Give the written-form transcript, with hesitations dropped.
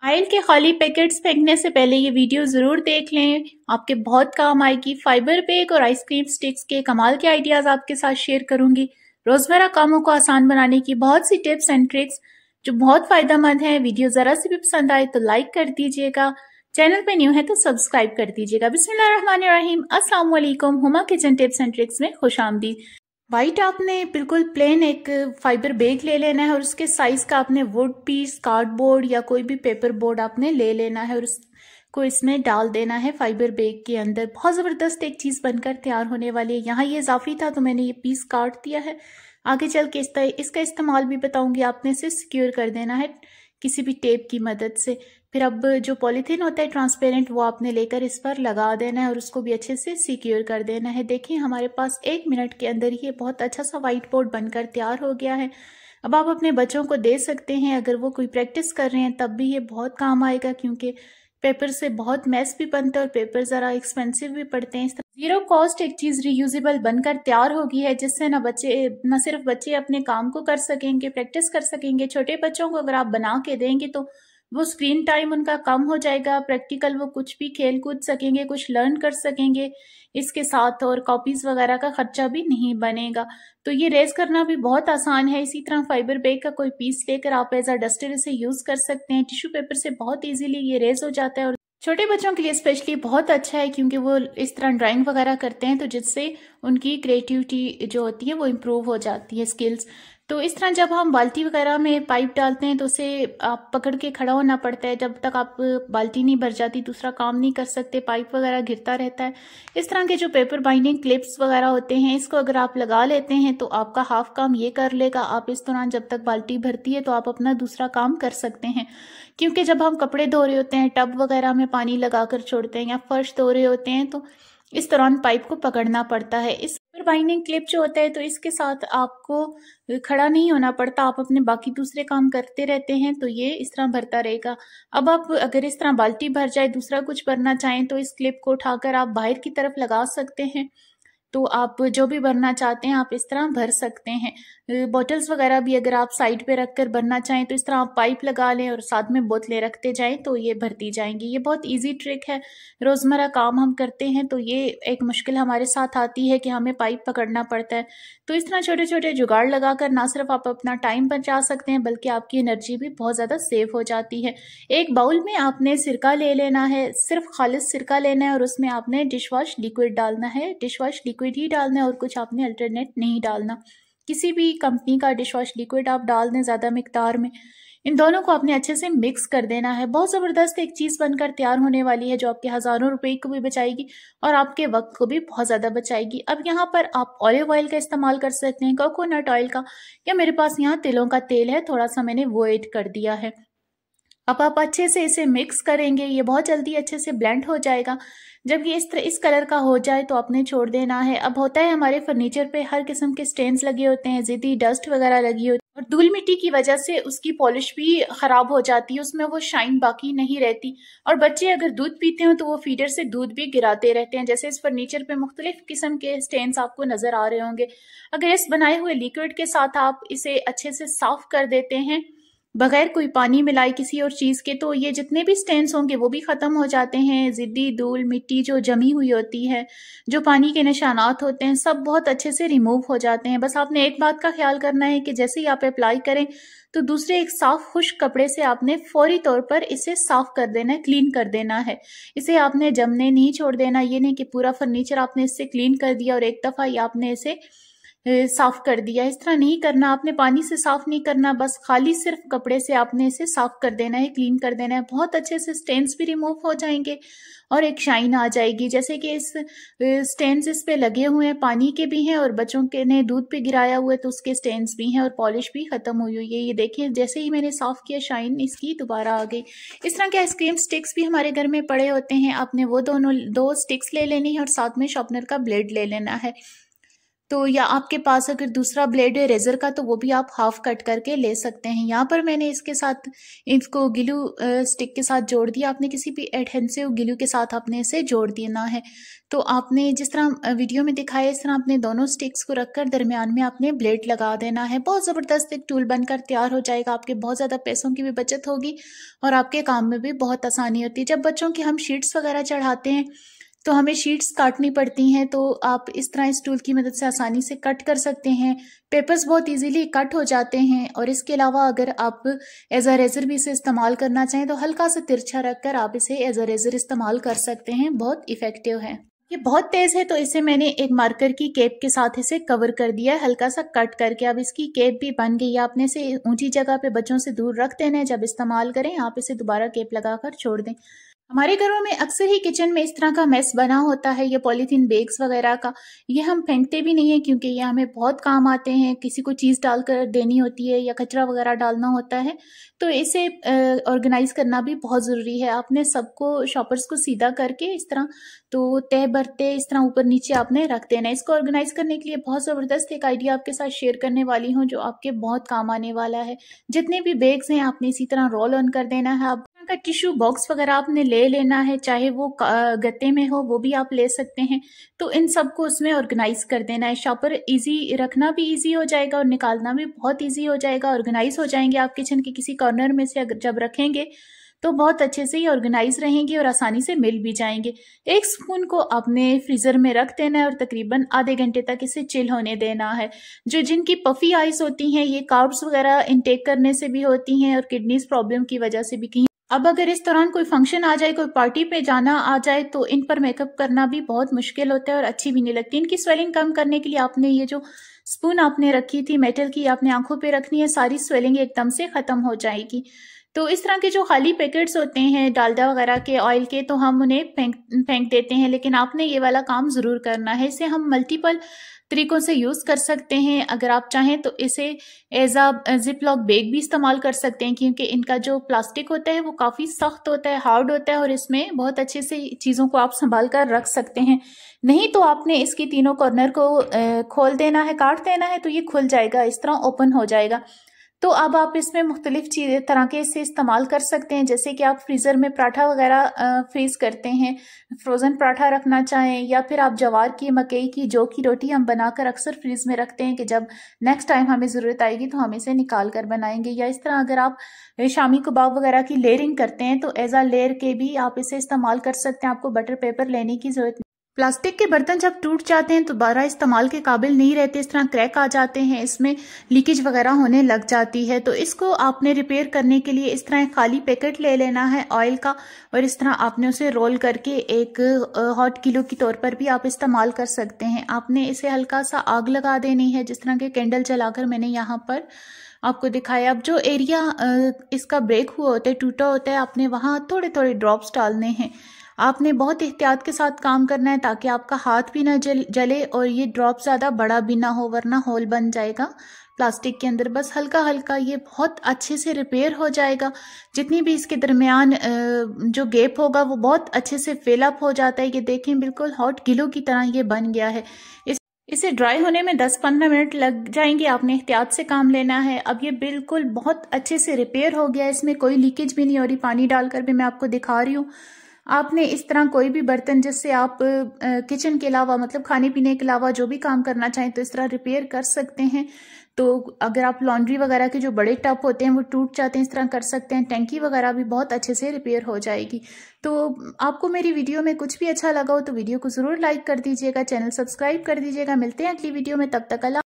Oil के खाली packets फेंकने से पहले ये वीडियो ज़रूर देख लें, आपके बहुत काम आएगी। फाइबर बैग और आइसक्रीम स्टिक्स के कमाल के आइडियाज़ आपके साथ शेयर करूंगी। रोज़मर्रा कामों को आसान बनाने की बहुत सी टिप्स एंड ट्रिक्स जो बहुत फ़ायदेमंद हैं। वीडियो ज़रा सी भी पसंद आए तो लाइक कर दीजिएगा, चैनल पे न्यू है तो सब्सक्राइब कर दीजिएगा। बिस्मिल्लाहिर्रहमानिर्रहीम, अस्सलाम वालेकुम। Huma kitchen tips and tricks में खुश आमदीद। वाइट आपने बिल्कुल प्लेन एक फाइबर बैग ले लेना है और उसके साइज का आपने वुड पीस, कार्डबोर्ड या कोई भी पेपर बोर्ड आपने ले लेना है और उसको इसमें डाल देना है फाइबर बैग के अंदर। बहुत ज़बरदस्त एक चीज़ बनकर तैयार होने वाली है। यहाँ ये इजाफी था तो मैंने ये पीस काट दिया है। आगे चल के इसका इस्तेमाल भी बताऊंगी। आपने इसे सिक्योर कर देना है किसी भी टेप की मदद से। फिर अब जो पॉलीथीन होता है ट्रांसपेरेंट, वो आपने लेकर इस पर लगा देना है और उसको भी अच्छे से सिक्योर कर देना है। देखिए हमारे पास 1 मिनट के अंदर ही बहुत अच्छा सा व्हाइट बोर्ड बनकर तैयार हो गया है। अब आप अपने बच्चों को दे सकते हैं, अगर वो कोई प्रैक्टिस कर रहे हैं तब भी ये बहुत काम आएगा, क्योंकि पेपर से बहुत मैस भी बनता है और पेपर ज़रा एक्सपेंसिव भी पड़ते हैं। जीरो कॉस्ट एक चीज़ रीयूजेबल बनकर तैयार होगी है, जिससे न सिर्फ बच्चे अपने काम को कर सकेंगे, प्रैक्टिस कर सकेंगे। छोटे बच्चों को अगर आप बना के देंगे तो वो स्क्रीन टाइम उनका कम हो जाएगा, प्रैक्टिकल वो कुछ भी खेल कूद सकेंगे, कुछ लर्न कर सकेंगे इसके साथ, और कॉपीज वगैरह का खर्चा भी नहीं बनेगा। तो ये रेज करना भी बहुत आसान है। इसी तरह फाइबर बैग का कोई पीस लेकर आप एज अ डस्टर इसे यूज कर सकते हैं। टिश्यू पेपर से बहुत इजीली ये रेज हो जाता है और छोटे बच्चों के लिए स्पेशली बहुत अच्छा है, क्योंकि वो इस तरह ड्राइंग वगैरह करते हैं तो जिससे उनकी क्रिएटिविटी जो होती है वो इम्प्रूव हो जाती है, स्किल्स। तो इस तरह जब हम बाल्टी वगैरह में पाइप डालते हैं तो उसे आप पकड़ के खड़ा होना पड़ता है। जब तक आप बाल्टी नहीं भर जाती दूसरा काम नहीं कर सकते, पाइप वगैरह गिरता रहता है। इस तरह के जो पेपर बाइंडिंग क्लिप्स वगैरह होते हैं, इसको अगर आप लगा लेते हैं तो आपका हाफ काम ये कर लेगा। आप इस दौरान जब तक बाल्टी भरती है तो आप अपना दूसरा काम कर सकते हैं, क्योंकि जब हम कपड़े धो रहे होते हैं, टब वगैरह में पानी लगाकर छोड़ते हैं या फर्श धो रहे होते हैं, तो इस दौरान पाइप को पकड़ना पड़ता है। इस बाइंडिंग क्लिप जो होता है तो इसके साथ आपको खड़ा नहीं होना पड़ता, आप अपने बाकी दूसरे काम करते रहते हैं, तो ये इस तरह भरता रहेगा। अब आप अगर इस तरह बाल्टी भर जाए, दूसरा कुछ भरना चाहें तो इस क्लिप को उठाकर आप बाहर की तरफ लगा सकते हैं। तो आप जो भी भरना चाहते हैं आप इस तरह भर सकते हैं। बॉटल्स वगैरह भी अगर आप साइड पे रखकर भरना चाहें तो इस तरह आप पाइप लगा लें और साथ में बोतलें रखते जाएं तो ये भरती जाएंगी। ये बहुत इजी ट्रिक है। रोज़मर्रा काम हम करते हैं तो ये एक मुश्किल हमारे साथ आती है कि हमें पाइप पकड़ना पड़ता है। तो इस तरह छोटे छोटे जुगाड़ लगाकर ना सिर्फ आप अपना टाइम बचा सकते हैं बल्कि आपकी एनर्जी भी बहुत ज़्यादा सेव हो जाती है। एक बाउल में आपने सिरका ले लेना है, सिर्फ खालिस सिरका लेना है और उसमें आपने डिश वॉश लिक्विड डालना है। डिश वॉश लिक्विड ही डालना है और कुछ आपने अल्टरनेट नहीं डालना। किसी भी कंपनी का डिश वॉश लिक्विड आप डाल दें ज़्यादा मिकदार में। इन दोनों को आपने अच्छे से मिक्स कर देना है। बहुत ज़बरदस्त एक चीज़ बनकर तैयार होने वाली है जो आपके हज़ारों रुपए को भी बचाएगी और आपके वक्त को भी बहुत ज़्यादा बचाएगी। अब यहाँ पर आप ऑलिव ऑयल का इस्तेमाल कर सकते हैं, कोकोनट ऑयल का, या मेरे पास यहाँ तिलों का तेल है, थोड़ा सा मैंने वो ऐड कर दिया है। अब आप अच्छे से इसे मिक्स करेंगे, ये बहुत जल्दी अच्छे से ब्लेंड हो जाएगा। जब ये इस कलर का हो जाए तो आपने छोड़ देना है। अब होता है हमारे फर्नीचर पे हर किस्म के स्टेन्स लगे होते हैं, ज़िद्दी डस्ट वगैरह लगी होती है और धूल मिट्टी की वजह से उसकी पॉलिश भी खराब हो जाती है, उसमें वो शाइन बाकी नहीं रहती। और बच्चे अगर दूध पीते हो तो वो फीडर से दूध भी गिराते रहते हैं। जैसे इस फर्नीचर पे मुख्तलिफ किस्म के स्टेन्स आपको नजर आ रहे होंगे। अगर इस बनाए हुए लिक्विड के साथ आप इसे अच्छे से साफ कर देते हैं बगैर कोई पानी मिलाए किसी और चीज़ के, तो ये जितने भी स्टेन्स होंगे वो भी ख़त्म हो जाते हैं। ज़िद्दी धूल मिट्टी जो जमी हुई होती है, जो पानी के निशानात होते हैं, सब बहुत अच्छे से रिमूव हो जाते हैं। बस आपने एक बात का ख्याल करना है कि जैसे ही आप अप्लाई करें तो दूसरे एक साफ खुश्क कपड़े से आपने फौरी तौर पर इसे साफ कर देना है, क्लीन कर देना है। इसे आपने जमने नहीं छोड़ देना। ये नहीं कि पूरा फर्नीचर आपने इससे क्लीन कर दिया और एक दफ़ा ही आपने इसे साफ कर दिया। इस तरह नहीं करना, आपने पानी से साफ नहीं करना, बस खाली सिर्फ कपड़े से आपने इसे साफ कर देना है, क्लीन कर देना है। बहुत अच्छे से स्टेन्स भी रिमूव हो जाएंगे और एक शाइन आ जाएगी। जैसे कि इस स्टेन्स इस पे लगे हुए हैं, पानी के भी हैं और बच्चों के ने दूध पे गिराया हुआ है तो उसके स्टेन्स भी हैं और पॉलिश भी खत्म हुई हुई है। ये देखिए जैसे ही मैंने साफ किया शाइन इसकी दोबारा आ गई। इस तरह के आइसक्रीम स्टिक्स भी हमारे घर में पड़े होते हैं। आपने वो दो स्टिक्स ले लेनी है और साथ में शार्पनर का ब्लेड ले लेना है। तो या आपके पास अगर दूसरा ब्लेड है रेजर का तो वो भी आप हाफ कट करके ले सकते हैं। यहाँ पर मैंने इसके साथ इसको ग्लू स्टिक के साथ जोड़ दिया। आपने किसी भी एडहेसिव ग्लू के साथ आपने इसे जोड़ देना है। तो आपने जिस तरह वीडियो में दिखाया इस तरह आपने दोनों स्टिक्स को रखकर दरमियान में आपने ब्लेड लगा देना है। बहुत ज़बरदस्त एक टूल बनकर तैयार हो जाएगा। आपके बहुत ज़्यादा पैसों की भी बचत होगी और आपके काम में भी बहुत आसानी होती है। जब बच्चों की हम शीट्स वगैरह चढ़ाते हैं तो हमें शीट्स काटनी पड़ती हैं, तो आप इस तरह इस टूल की मदद से आसानी से कट कर सकते हैं। पेपर्स बहुत इजीली कट हो जाते हैं। और इसके अलावा अगर आप एज अ रेजर भी इसे इस्तेमाल करना चाहें तो हल्का सा तिरछा रखकर आप इसे एज अ रेजर इस्तेमाल कर सकते हैं। बहुत इफेक्टिव है। ये बहुत तेज है तो इसे मैंने एक मार्कर की केप के साथ इसे कवर कर दिया है, हल्का सा कट करके। अब इसकी केप भी बन गई है। आपने इसे ऊंची जगह पे बच्चों से दूर रख देना है। जब इस्तेमाल करें आप इसे दोबारा केप लगाकर छोड़ दें। हमारे घरों में अक्सर ही किचन में इस तरह का मेस बना होता है, ये पॉलीथीन बैग्स वगैरह का। ये हम फेंकते भी नहीं है क्योंकि ये हमें बहुत काम आते हैं। किसी को चीज़ डालकर देनी होती है या कचरा वगैरह डालना होता है, तो इसे ऑर्गेनाइज करना भी बहुत ज़रूरी है। आपने सबको शॉपर्स को सीधा करके इस तरह तो तह भरते इस तरह ऊपर नीचे आपने रख देना है। इसको ऑर्गेनाइज करने के लिए बहुत ज़बरदस्त एक आइडिया आपके साथ शेयर करने वाली हूँ जो आपके बहुत काम आने वाला है। जितने भी बैग्स हैं आपने इसी तरह रोल ऑन कर देना है। आप का टिश्यू बॉक्स वगैरह आपने ले लेना है, चाहे वो गत्ते में हो वो भी आप ले सकते हैं। तो इन सबको उसमें ऑर्गेनाइज कर देना है। शॉपर इजी रखना भी इजी हो जाएगा और निकालना भी बहुत इजी हो जाएगा। ऑर्गेनाइज हो जाएंगे आप किचन के किसी कॉर्नर में से अगर जब रखेंगे तो बहुत अच्छे से ही ऑर्गेनाइज रहेंगे और आसानी से मिल भी जाएंगे। एक स्पून को आपने फ्रीजर में रख देना है और तकरीबन आधे घंटे तक इसे चिल होने देना है। जो जिनकी पफी आइज होती हैं ये कार्ब्स वगैरह इनटेक करने से भी होती हैं और किडनीज प्रॉब्लम की वजह से भी कहीं। अब अगर इस दौरान कोई फंक्शन आ जाए, कोई पार्टी पे जाना आ जाए तो इन पर मेकअप करना भी बहुत मुश्किल होता है और अच्छी भी नहीं लगती। इनकी स्वेलिंग कम करने के लिए आपने ये जो स्पून आपने रखी थी मेटल की आपने आंखों पे रखनी है, सारी स्वेलिंग एकदम से खत्म हो जाएगी। तो इस तरह के जो खाली पैकेट्स होते हैं डालडा वगैरह के ऑयल के तो हम उन्हें फेंक देते हैं, लेकिन आपने ये वाला काम ज़रूर करना है। इसे हम मल्टीपल तरीकों से यूज़ कर सकते हैं। अगर आप चाहें तो इसे as a zip lock bag भी इस्तेमाल कर सकते हैं क्योंकि इनका जो प्लास्टिक होता है वो काफ़ी सख्त होता है, हार्ड होता है और इसमें बहुत अच्छे से चीज़ों को आप संभाल कर रख सकते हैं। नहीं तो आपने इसकी तीनों कॉर्नर को खोल देना है, काट देना है तो ये खुल जाएगा, इस तरह ओपन हो जाएगा। तो अब आप इसमें मुख्तलिफ तरह के इसे इस्तेमाल कर सकते हैं। जैसे कि आप फ्रीज़र में पराठा वगैरह फ्रीज़ करते हैं, फ्रोज़न पराठा रखना चाहें, या फिर आप जवार की मकई की जौ की रोटी हम बनाकर अक्सर फ्रीज़ में रखते हैं कि जब नेक्स्ट टाइम हमें ज़रूरत आएगी तो हम इसे निकाल कर बनाएंगे। या इस तरह अगर आप शामी कबाब वगैरह की लेयरिंग करते हैं तो एज आ लेयर के भी आप इसे इस्तेमाल कर सकते हैं। आपको बटर पेपर लेने की ज़रूरत। प्लास्टिक के बर्तन जब टूट जाते हैं तो दोबारा इस्तेमाल के काबिल नहीं रहते, इस तरह क्रैक आ जाते हैं, इसमें लीकेज वगैरह होने लग जाती है। तो इसको आपने रिपेयर करने के लिए इस तरह खाली पैकेट ले लेना है ऑयल का और इस तरह आपने उसे रोल करके एक हॉट किलो के तौर पर भी आप इस्तेमाल कर सकते हैं। आपने इसे हल्का सा आग लगा देनी है, जिस तरह के कैंडल जलाकर मैंने यहाँ पर आपको दिखाया। अब जो एरिया इसका ब्रेक हुआ होता है, टूटा होता है, आपने वहाँ थोड़े थोड़े ड्रॉप्स डालने हैं। आपने बहुत एहतियात के साथ काम करना है ताकि आपका हाथ भी ना जले और ये ड्रॉप ज़्यादा बड़ा भी ना हो, वरना होल बन जाएगा प्लास्टिक के अंदर। बस हल्का हल्का ये बहुत अच्छे से रिपेयर हो जाएगा। जितनी भी इसके दरमियान जो गैप होगा वो बहुत अच्छे से फिलअप हो जाता है। ये देखें बिल्कुल हॉट गिलो की तरह ये बन गया है। इसे ड्राई होने में 10-15 मिनट लग जाएंगे। आपने एहतियात से काम लेना है। अब ये बिल्कुल बहुत अच्छे से रिपेयर हो गया है, इसमें कोई लीकेज भी नहीं हो रही। पानी डालकर भी मैं आपको दिखा रही हूँ। आपने इस तरह कोई भी बर्तन जिससे आप किचन के अलावा मतलब खाने पीने के अलावा जो भी काम करना चाहें तो इस तरह रिपेयर कर सकते हैं। तो अगर आप लॉन्ड्री वगैरह के जो बड़े टब होते हैं वो टूट जाते हैं, इस तरह कर सकते हैं। टैंकी वगैरह भी बहुत अच्छे से रिपेयर हो जाएगी। तो आपको मेरी वीडियो में कुछ भी अच्छा लगा हो तो वीडियो को ज़रूर लाइक कर दीजिएगा, चैनल सब्सक्राइब कर दीजिएगा। मिलते हैं अगली वीडियो में, तब तक अल्लाह।